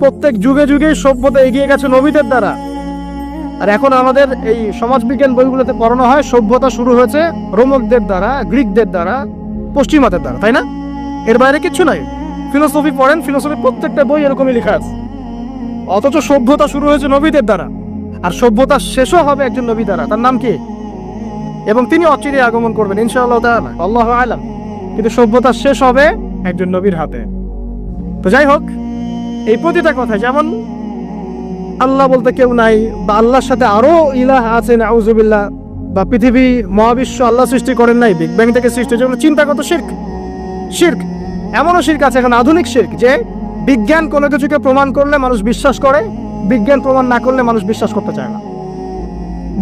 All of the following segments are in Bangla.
প্রত্যেক যুগে যুগে সভ্যতা এগিয়ে গেছে নবীদের দ্বারা। আর এখন আমাদের এই সমাজবিজ্ঞান বইগুলোতে পড়ানো হয় সভ্যতা শুরু হয়েছে রোমকদের দ্বারা, গ্রিকদের দ্বারা, পশ্চিমাদের দ্বারা, তাই না? এর বাইরে কিচ্ছু নাই। ফিলোসফি পড়েন, ফিলোসফি প্রত্যেকটা বই এরকমই লেখা আছে। অথচ সভ্যতা শুরু হয়েছে নবীদের দ্বারা, আর সভ্যতা শেষও হবে একজন নবী দ্বারা। তার নাম কি? এবং তিনি অচিরে আগমন করবেন ইনশাআল্লাহ তাআলা, আল্লাহু আ'লাম। কিন্তু সভ্যতা শেষ হবে একজন নবীর হাতে। তো যাই হোক, এই প্রতিটা কথা, যেমন আল্লাহ বলতে কেউ নাই, বা আল্লাহর সাথে আরো ইলাহ আছে নাউজুবিল্লাহ, বা পৃথিবী মহাবিশ্ব আল্লাহ সৃষ্টি করেন নাই, বিগ ব্যাং থেকে সৃষ্টি, যেগুলো চিন্তাগত শিরক। শিরক এমনও শিরক আছে এখন, আধুনিক শিরক, যে বিজ্ঞান কোনো কিছুকে প্রমাণ করলে মানুষ বিশ্বাস করে, বিজ্ঞান প্রমাণ না করলে মানুষ বিশ্বাস করতে চায় না।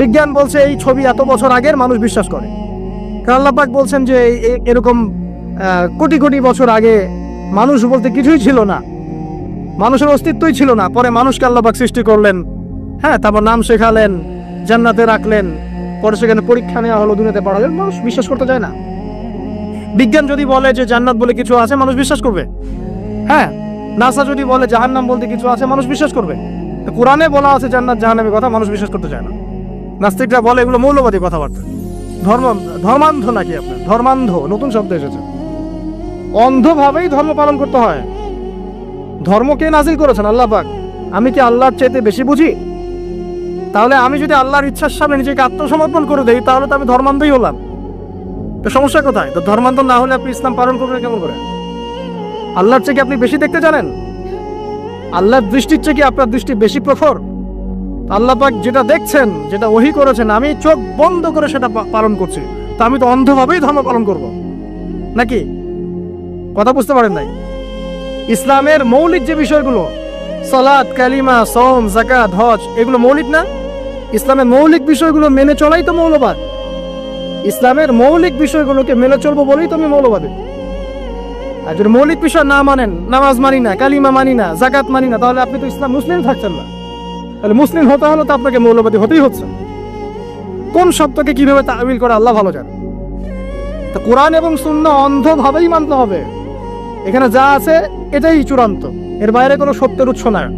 বিজ্ঞান বলছে এই ছবি এত বছর আগের, মানুষ বিশ্বাস করে। কারণ আল্লাহ পাক বলছেন যে এরকম কোটি কোটি বছর আগে মানুষ বলতে কিছুই ছিল না, মানুষের অস্তিত্বই ছিল না। পরে মানুষকে আল্লাহ পাক সৃষ্টি করলেন, হ্যাঁ, তারপর নাম শেখালেন, জান্নাতে রাখলেন, পরে সেখানে পরীক্ষা নেওয়া হলো, দুনিয়াতে পাঠালেন। মানুষ বিশ্বাস করতে চায় না। বিজ্ঞান যদি বলে যে জান্নাত বলে কিছু আছে, মানুষ বিশ্বাস করবে। হ্যাঁ, নাসা যদি বলে জাহান্নাম বলতে কিছু আছে, মানুষ বিশ্বাস করবে। কোরআনে বলা আছে জান্নাত জাহান্নামের কথা, মানুষ বিশ্বাস করতে চায় না। নাস্তিকরা বলে এগুলো মৌলবাদী কথাবার্তা। ধর্মান্ধ নাকি আপনার? ধর্মান্ধ নতুন শব্দ এসেছে। অন্ধভাবেই ধর্ম পালন করতে হয়। ধর্ম কে নাজিল করেছেন? আল্লাহ পাক। আমি কি আল্লাহর চাইতে বেশি বুঝি? তাহলে আমি যদি আল্লাহর ইচ্ছার সামনে নিজেকে আত্মসমর্পণ করে দেই, তাহলে তো আমি ধর্মান্ধই হলাম। তো সমস্যা কোথায়? তো ধর্মান্ধ না হলে আপনি ইসলাম পালন করবেন কেমন করে? আল্লাহর চেয়ে কি আপনি বেশি দেখতে জানেন? আল্লাহর দৃষ্টির চেয়ে কি আপনার দৃষ্টি বেশি প্রখর? আল্লাহ পাক যেটা দেখছেন, যেটা ওহী করেছেন, আমি চোখ বন্ধ করে সেটা পালন করছি, তা আমি তো অন্ধভাবেই ধর্ম পালন করব নাকি? কথা বুঝতে পারেন নাই? ইসলামের মৌলিক যে বিষয়গুলো, সালাত, কালিমা, সওম, যাকাত, হজ, এগুলো মৌলিক না? ইসলামের মৌলিক বিষয়গুলো মেনে চলাই তো মৌলবাদ। ইসলামের মৌলিক বিষয়গুলোকে মেনে চলবো বলেই তো আমি মৌলবাদী। আর যদি মৌলিক বিষয় না মানেন, নামাজ মানি না, কালিমা মানি না, যাকাত মানি না, তাহলে আপনি তো ইসলাম মুসলিম থাকছেন না। তাহলে মুসলিম হতে হলে তো আপনাকে মৌলবাদী হতেই হচ্ছে। কোন শব্দকে কিভাবে তাবিল করে আল্লাহ ভালো জানেন। তো কোরআন এবং সুন্নাহ অন্ধভাবেই মানতে হবে। এখানে যা আছে এটাই চূড়ান্ত, এর বাইরে কোনো সত্যের উৎস নাই।